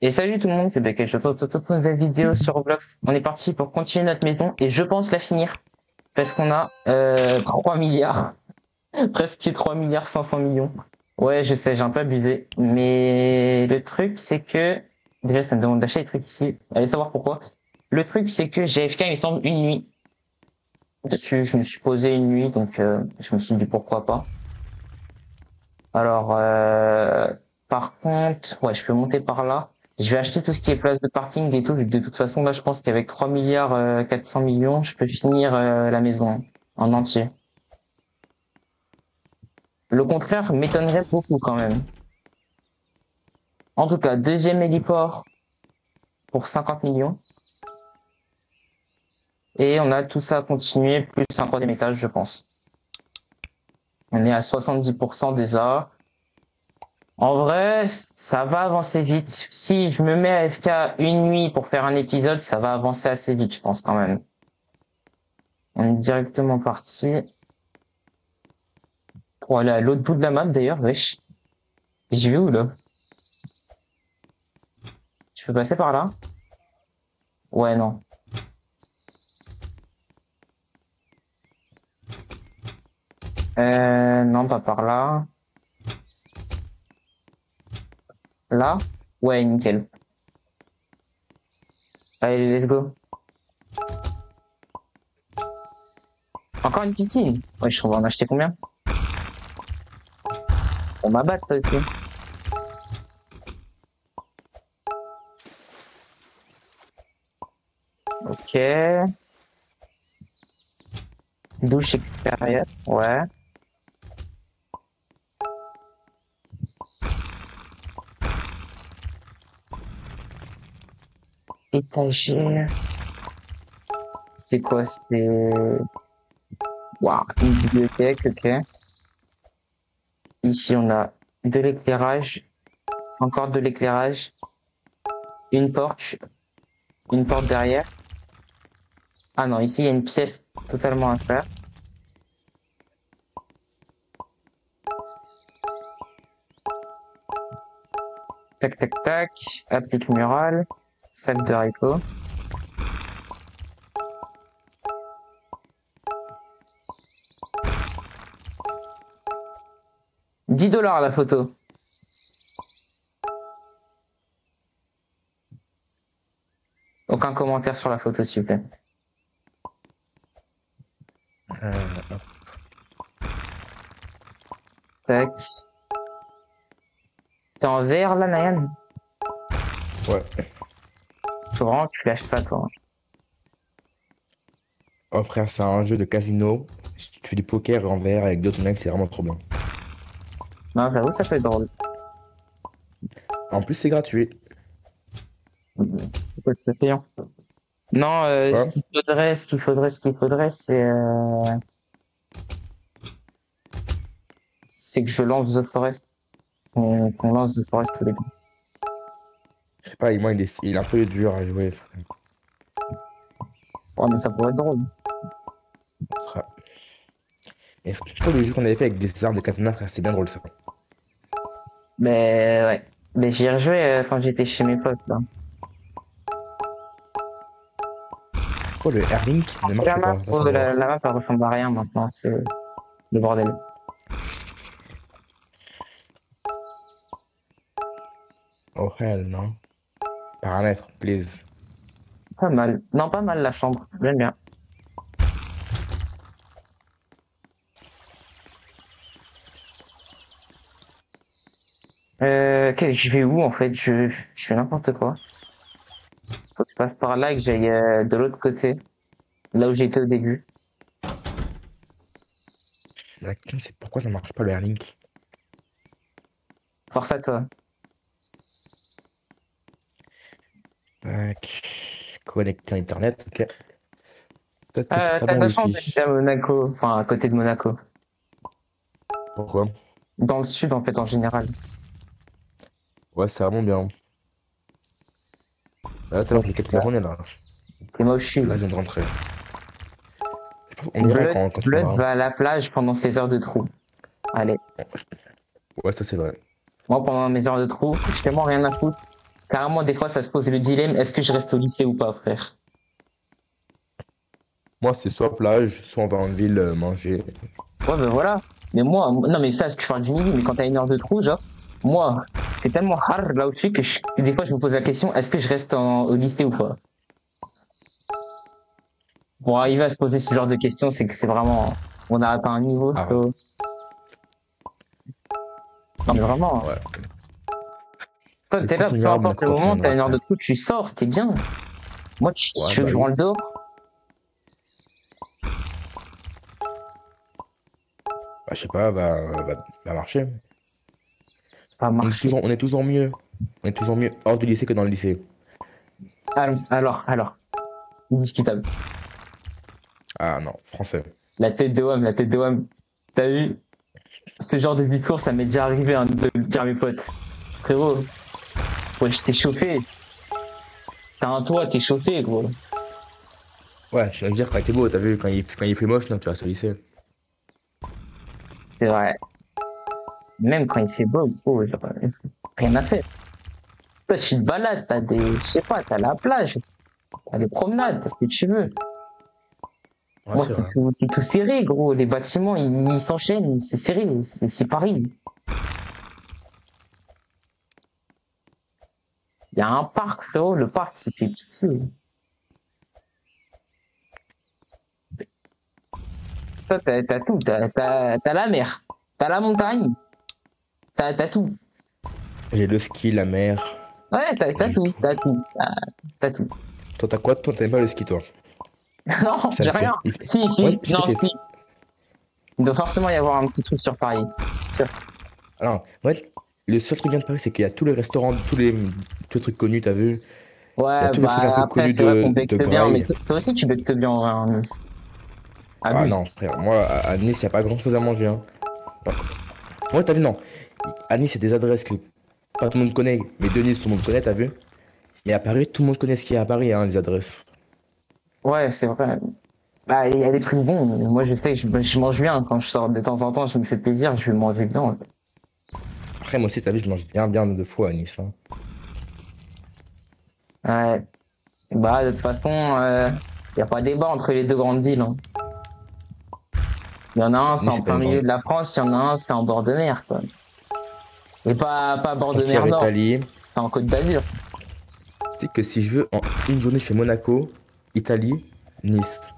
Et salut tout le monde, c'est Beckel, je retrouve pour une nouvelle vidéo sur Roblox. On est parti pour continuer notre maison et je pense la finir. Parce qu'on a 3 milliards, presque 3 milliards 500 millions. Ouais, je sais, j'ai un peu abusé. Mais le truc, c'est que... Déjà, ça me demande d'acheter des trucs ici. Allez savoir pourquoi. Le truc, c'est que j'ai AFK, il me semble, une nuit. Dessus, je me suis posé une nuit, donc je me suis dit pourquoi pas. Alors, par contre, ouais, je peux monter par là. Je vais acheter tout ce qui est place de parking et tout, vu que de toute façon, là, je pense qu'avec 3 milliards 400 millions, je peux finir la maison en entier. Le contraire m'étonnerait beaucoup quand même. En tout cas, deuxième héliport pour 50 millions. Et on a tout ça à continuer, plus un troisième étage, je pense. On est à 70% déjà. En vrai, ça va avancer vite. Si je me mets à FK une nuit pour faire un épisode, ça va avancer assez vite, je pense quand même. On est directement parti pour aller à l'autre bout de la map d'ailleurs, wesh. J'y vais où là? Je peux passer par là? Ouais, non. Non, pas par là. Là? Ouais, nickel. Allez, let's go. Encore une piscine? Ouais, je trouve en acheter combien? On m'abattre ça aussi. Ok. Douche extérieure, ouais. Étagère. C'est quoi? C'est... Waouh, une bibliothèque, ok. Ici, on a de l'éclairage. Encore de l'éclairage. Une porte derrière. Ah non, ici, il y a une pièce totalement à faire. Tac, tac, tac. Applique murale. Sac de haricots. $10 la photo. Aucun commentaire sur la photo, s'il vous plaît. Hop. Tac. T'es en VR là, Nayan? Ouais. Faut vraiment que tu lâches ça, toi. Oh frère, c'est un jeu de casino. Si tu fais du poker en VR avec d'autres mecs, c'est vraiment trop bien. Non, j'avoue, ça peut être drôle. En plus, c'est gratuit. C'est quoi, c'est payant? Non, Ouais. ce qu'il faudrait, c'est que je lance The Forest. Qu'on lance The Forest tous les deux. Je sais pas, moi, il est un peu dur à jouer, frère. Ouais, mais ça pourrait être drôle. Frère. Et je trouve le jeu qu'on avait fait avec des armes de katana, frère, c'est bien drôle ça. Mais ouais. Mais j'y ai rejoué quand j'étais chez mes potes, là. Pourquoi le Airlink ne La marche map, pas? Va oh, savoir. la map, elle ressemble à rien maintenant, c'est le bordel. Oh hell, non. Paramètres, please. Pas mal. Non, pas mal la chambre. J'aime bien. Je vais où en fait? Je fais n'importe quoi. Faut que je passe par là et que j'aille de l'autre côté, là où j'étais au début. La question, c'est pourquoi ça marche pas le Airlink? Force à toi. Tac. Connecté à Internet, ok. Peut-être que c'est pas T'as bon de la chance d'habiter Wi-Fi. à Monaco, enfin à côté de Monaco. Pourquoi? Dans le sud en fait en général. Ouais, c'est vraiment bien. Là, tout à l'heure, j'ai capté la journée, là. T'es moche. Là, je viens de rentrer. On ira Blood, quand tu Blood viendras. va à la plage pendant ses heures de trou. Allez. Ouais, ça, c'est vrai. Moi pendant mes heures de trou, j'ai tellement rien à foutre. Carrément, des fois, ça se pose le dilemme, est-ce que je reste au lycée ou pas, frère? Moi, c'est soit plage, soit on va en ville manger. Ouais, ben voilà. Mais moi, non, mais ça, tu parles du midi, mais quand t'as 1 heure de trou, genre, moi, c'est tellement hard là au-dessus que des fois, je me pose la question, est-ce que je reste au lycée ou pas? Pour arriver à se poser ce genre de questions, c'est que c'est vraiment, on a atteint un niveau, Ah, frérot. Non, mais vraiment, ouais. toi, De t'es toute là, façon, on peu ira à importe Monaco le quand tu moment, t'as viendras, 1 heure de frère. trou, tu sors, t'es bien. Moi, Ouais, tu veux que bah je oui. rentre dehors? Bah, je sais pas, va marcher. Pas marcher. On est toujours mieux. On est toujours mieux hors du lycée que dans le lycée. Alors, indiscutable. Ah non, français. La tête de WAM. T'as vu, ce genre de discours, ça m'est déjà arrivé hein, de le dire à mes potes. Frérot, ouais, je t'ai chauffé. T'as un toit, t'es chauffé, gros. Ouais, je viens de dire quand il était beau, t'as vu, quand il fait moche, non, tu restes au lycée. C'est vrai. Même quand il fait beau, gros, genre, rien à faire. Toi, tu te balades, t'as des, je sais pas, t'as la plage, t'as des promenades, t'as ce que tu veux. Ouais, Moi, c'est vrai. c'est tout serré, gros. Les bâtiments, ils s'enchaînent, c'est serré, c'est Paris. Il y a un parc, frérot, le parc, il fait pitié. Toi, t'as tout, t'as la mer, t'as la montagne, t'as tout. J'ai le ski, la mer, Ouais, t'as j'ai tout, tout. t'as tout. Toi, t'as quoi? Toi, t'aimes pas le ski, toi? Non, Ça j'ai te rien. plaît? Ouais, Si, je te non, fais. si. Il doit forcément y avoir un petit truc sur Paris. Alors, ouais, le seul truc bien de Paris, c'est qu'il y a tous les restaurants, tous les trucs connus, t'as vu? Il y a Ouais, tous les trucs un bah peu après, connus c'est vrai qu'on de becte bien, mais Grail. toi aussi, tu bectes bien en vrai, hein, Nice. Ah Abuse. non, frère, moi, à Nice, il n'y a pas grand-chose à manger, hein. Alors, ouais, t'as vu, non. À Nice, c'est des adresses que pas tout le monde connaît, mais de Nice, tout le monde connaît, t'as vu? Mais à Paris, tout le monde connaît ce qu'il y a à Paris, hein, les adresses. Ouais, c'est vrai. Bah, il y a des trucs bons. Moi, je sais, je mange bien. Quand je sors de temps en temps, je me fais plaisir, je vais manger bien. Après, moi aussi, t'as vu, je mange bien de fois à Nice, hein. Ouais. Bah, de toute façon, il n'y a pas débat entre les deux grandes villes. Hein. Il y en a un, c'est Nice, en c'est pas plein une milieu grande. de la France, il y en a un, c'est en bord de mer, quoi. Et pas bord de mer Frontière nord, Italie. c'est en Côte d'Azur. Tu sais que si je veux, en une journée, je fais Monaco, Italie, Nice.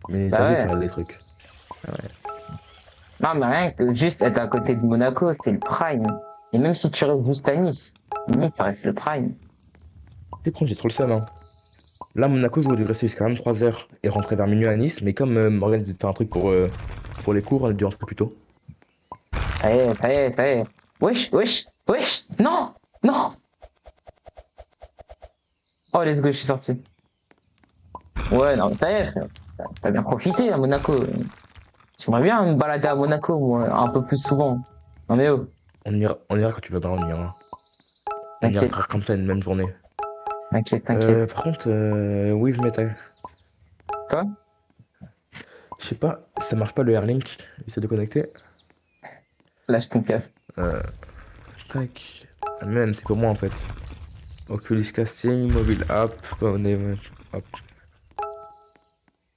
Mais t'as Bah vu ouais. faire des trucs. Non, mais rien que juste être à côté de Monaco, c'est le prime. Et même si tu restes juste à Nice, Nice, ça reste le prime. C'est con, j'ai trop le seum, hein. Là, Monaco, j'aurais dû rester jusqu'à 23 heures et rentrer vers minuit à Nice, mais comme Morgane devait faire un truc pour les cours, elle a dû rentrer plus tôt. Ça y est, ça y est, ça y est. Wesh, non, non. Oh, let's go, je suis sorti. Ouais, non, ça y est, frère. T'as bien profité à Monaco. J'aimerais bien me balader à Monaco, moi, un peu plus souvent. Non mais oh, On ira quand tu vas on ira. On ira t'inquiète, faire comme ça une même journée. t'inquiète. Par contre, oui, je m'étais. Quoi? Je sais pas, ça marche pas le Airlink. Essaie de connecter. Là, je te casse. Euh, tac. Ah, man, c'est pour moi en fait. Oculus Casting, mobile app, hop.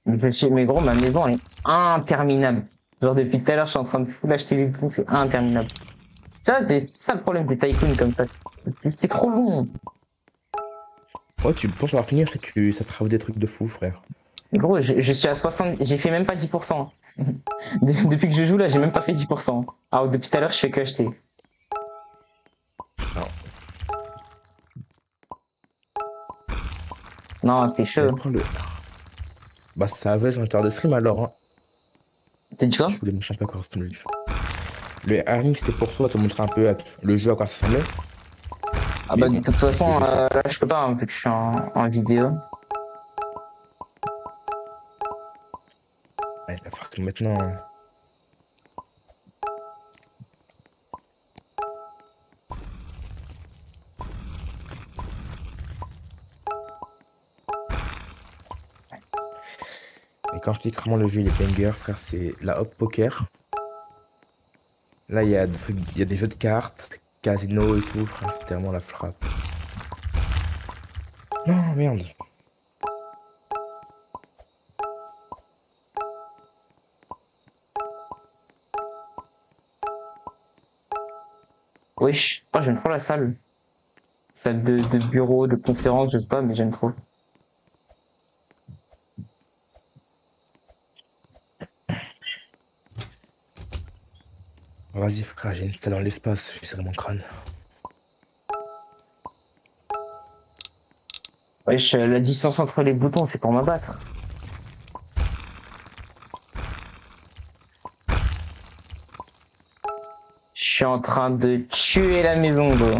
Mais gros, ma maison, elle est interminable. Genre, depuis tout à l'heure, je suis en train de full acheter les bouts, c'est interminable. Tu vois, c'est ça le problème des tycoons comme ça. C'est trop long. Ouais, tu penses avoir fini après ça te rajoute des trucs de fou, frère. Gros, je suis à 60, j'ai fait même pas 10%. Depuis que je joue là, j'ai même pas fait 10%. Alors, depuis tout à l'heure, je fais que acheter. Alors, Non, c'est mais chaud. prends le. Bah, ça va, j'ai un quart de stream alors, hein. T'as dit quoi? Je voulais me champion encore, c'était le Airlink, c'était pour toi, te montrer un peu le jeu à quoi ça ressemblait. Ah Mais bah, de bon, toute façon, je sais. là, je peux pas, hein, vu que je suis en vidéo. Ouais, il va falloir que maintenant. Et quand je dis clairement le jeu il est banger, frère, c'est la Hop Poker. Là, il y a des jeux de cartes, casino et tout, frère, c'est tellement la frappe. Non, merde. Wesh. Oh, j'aime trop la salle. Salle de bureau, de conférence, je sais pas, mais j'aime trop. Vas-y, frère, j'ai une tête dans l'espace. Je serré mon crâne. Wesh, la distance entre les boutons, c'est pour m'abattre. Je suis en train de tuer la maison, gros.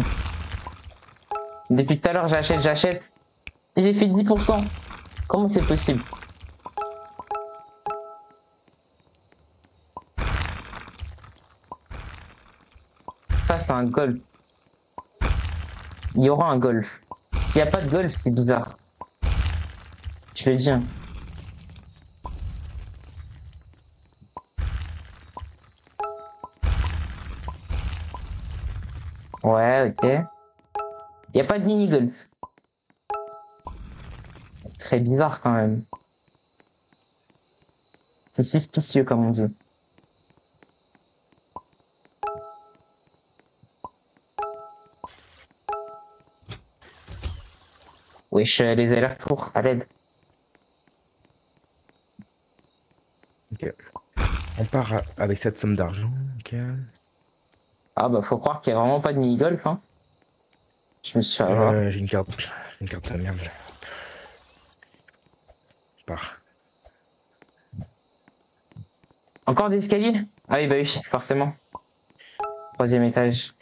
Depuis tout à l'heure, j'achète. J'ai fait 10%. Comment c'est possible? Ça, c'est un golf. Il y aura un golf. S'il n'y a pas de golf, c'est bizarre. Je le dis. Hein. Ouais, ok. Il n'y a pas de mini-golf. C'est très bizarre quand même. C'est suspicieux, comme on dit. Wesh, les allers-retours, à l'aide. Ok. On part avec cette somme d'argent. Ok. Ah bah, faut croire qu'il n'y a vraiment pas de mini-golf, hein. Je me suis fait avoir. J'ai une carte. J'ai une carte de merde. Je pars. Encore des escaliers? Ah oui, bah oui, forcément. Troisième étage.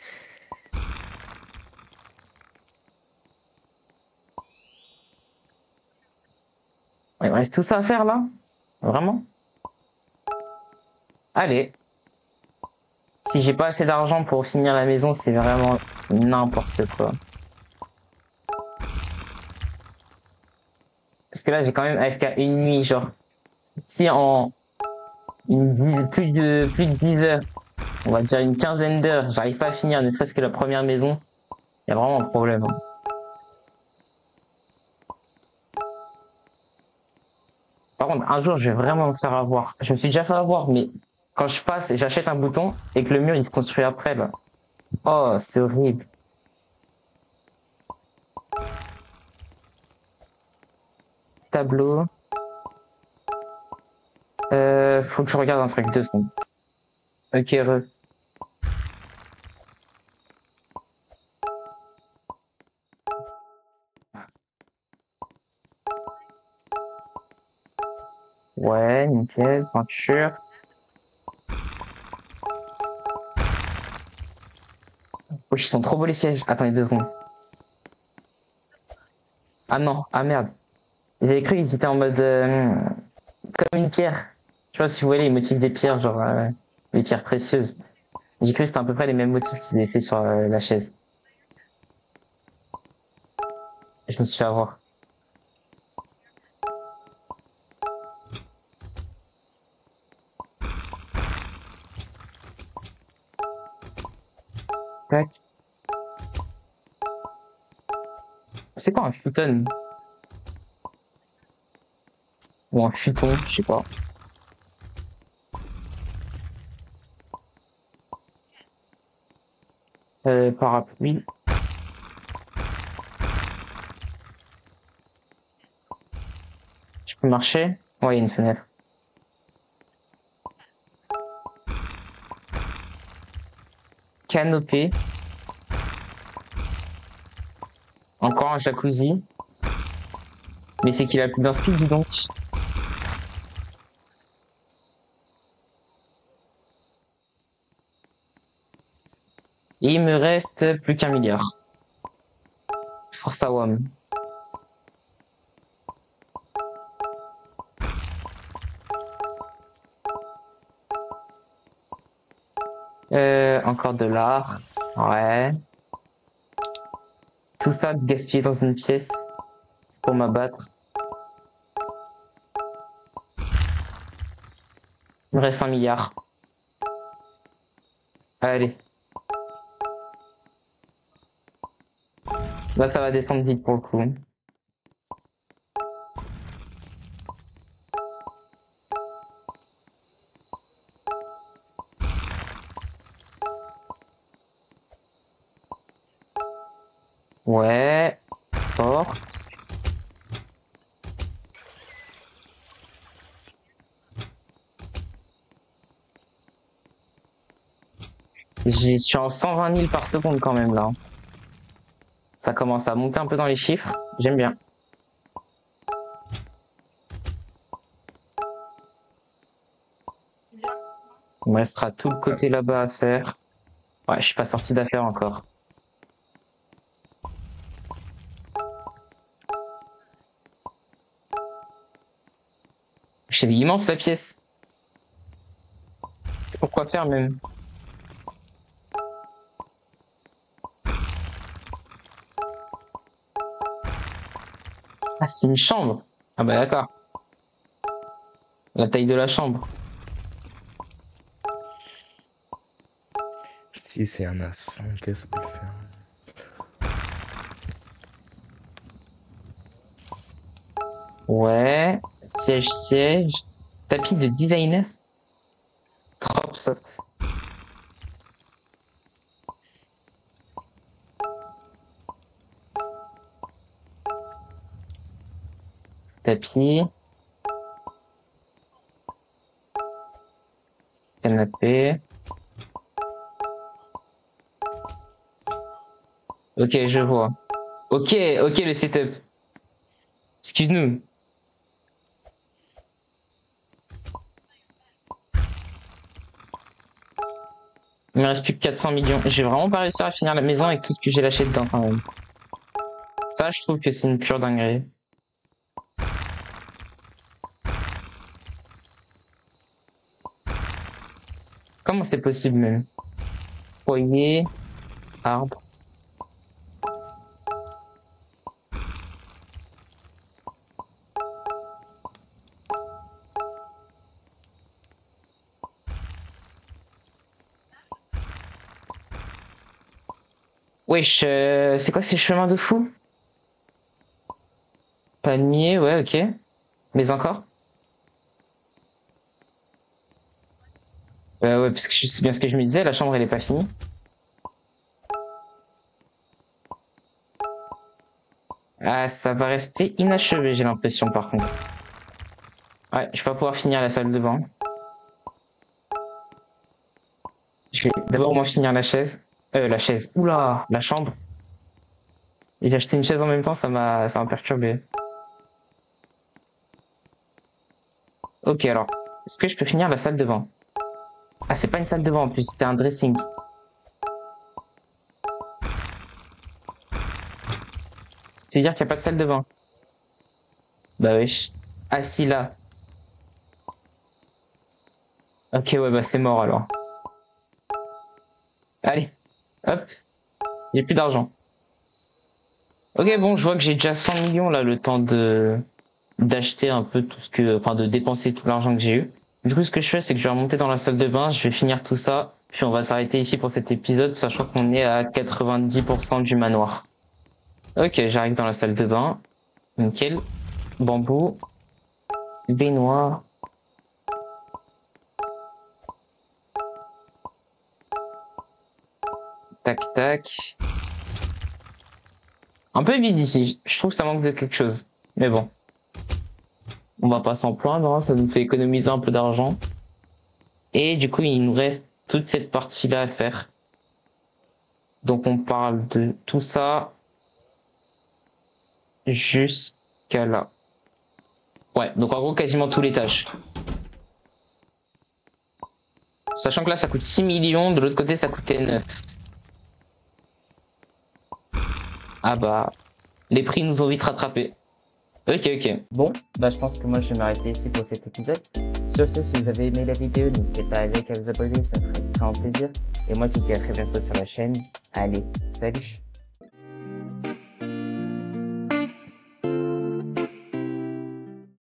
Il me reste tout ça à faire, là? Vraiment? Allez. Si j'ai pas assez d'argent pour finir la maison, c'est vraiment n'importe quoi. Parce que là, j'ai quand même AFK une nuit, genre. Si en plus de 10 heures, on va dire une quinzaine d'heures, j'arrive pas à finir ne serait-ce que la première maison, il y a vraiment un problème. Hein. Par contre, un jour, je vais vraiment me faire avoir. Je me suis déjà fait avoir, mais quand je passe et j'achète un bouton et que le mur il se construit après, là. Oh, c'est horrible. Tableau. Faut que je regarde un truc, 2 secondes. Ok, re. Ouais, nickel, peinture. Oh, ils sont trop beaux les sièges. Attendez 2 secondes. Ah non, ah merde. J'avais cru qu'ils étaient en mode comme une pierre. Tu vois, si vous voyez les motifs des pierres, genre les pierres précieuses. J'ai cru que c'était à peu près les mêmes motifs qu'ils avaient fait sur la chaise. Je me suis fait avoir. Tac. C'est quoi un futon? Ou un futon, je sais pas. Parapluie. Je peux marcher? Ouais, il y a une fenêtre. Canopée. Encore un jacuzzi. Mais c'est qu'il a plus d'un speed, dis donc. Et il me reste plus qu'un milliard. Force à WAM. Encore de l'art. Ouais. Tout ça gaspillé dans une pièce. C'est pour m'abattre. Il me reste 1 milliard. Allez. Là, ça va descendre vite pour le coup. Ouais. Fort. Je suis en 120 000 par seconde quand même là. Ça commence à monter un peu dans les chiffres. J'aime bien. Il me restera tout le côté là-bas à faire. Ouais, je suis pas sorti d'affaire encore. C'est immense la pièce. C'est pourquoi faire même. Ah, c'est une chambre. Ah bah d'accord. La taille de la chambre. Si c'est un as, ok, ça peut le faire. Ouais. Siège, siège. Tapis de designer. Trop soft. Tapis. Canapé. Ok, je vois. Ok, le setup. Excuse-nous. Il me reste plus que 400 millions. J'ai vraiment pas réussi à finir la maison avec tout ce que j'ai lâché dedans quand même. Ça, je trouve que c'est une pure dinguerie. Comment c'est possible même? Foyer, arbre. Wesh, c'est quoi ces chemins de fou? Palmier, ouais, ok. Mais encore? Ouais, parce que c'est bien ce que je me disais, la chambre elle est pas finie. Ah, ça va rester inachevé, j'ai l'impression par contre. Ouais, je vais pas pouvoir finir la salle de bain. Je vais d'abord moi finir la chaise. La chaise. Oula, la chambre. Et j'ai acheté une chaise en même temps, ça m'a perturbé. Ok, alors. Est-ce que je peux finir la salle de bain? Ah, c'est pas une salle de bain en plus, c'est un dressing. C'est-à-dire qu'il n'y a pas de salle de bain. Bah wesh. Assis là. Ok, ouais, bah c'est mort alors. Allez, hop. J'ai plus d'argent. Ok, bon, je vois que j'ai déjà 100 millions là, le temps de d'acheter un peu tout ce que, enfin, de dépenser tout l'argent que j'ai eu. Du coup, ce que je fais, c'est que je vais remonter dans la salle de bain, je vais finir tout ça, puis on va s'arrêter ici pour cet épisode, sachant qu'on est à 90% du manoir. Ok, j'arrive dans la salle de bain. Nickel. Bambou. Baignoire. Tac, tac. Un peu vide ici. Je trouve que ça manque de quelque chose. Mais bon. On va pas s'en plaindre, hein, ça nous fait économiser un peu d'argent. Et du coup, il nous reste toute cette partie-là à faire. Donc on parle de tout ça jusqu'à là. Ouais, donc en gros, quasiment tous les tâches. Sachant que là, ça coûte 6 millions, de l'autre côté, ça coûtait 9. Ah bah, les prix nous ont vite rattrapés. Ok. Bon, bah je pense que moi je vais m'arrêter ici pour cet épisode. Sur ce, si vous avez aimé la vidéo, n'hésitez pas à liker, à vous abonner, ça me ferait extrêmement plaisir. Et moi, je vous dis à très bientôt sur la chaîne. Allez, salut!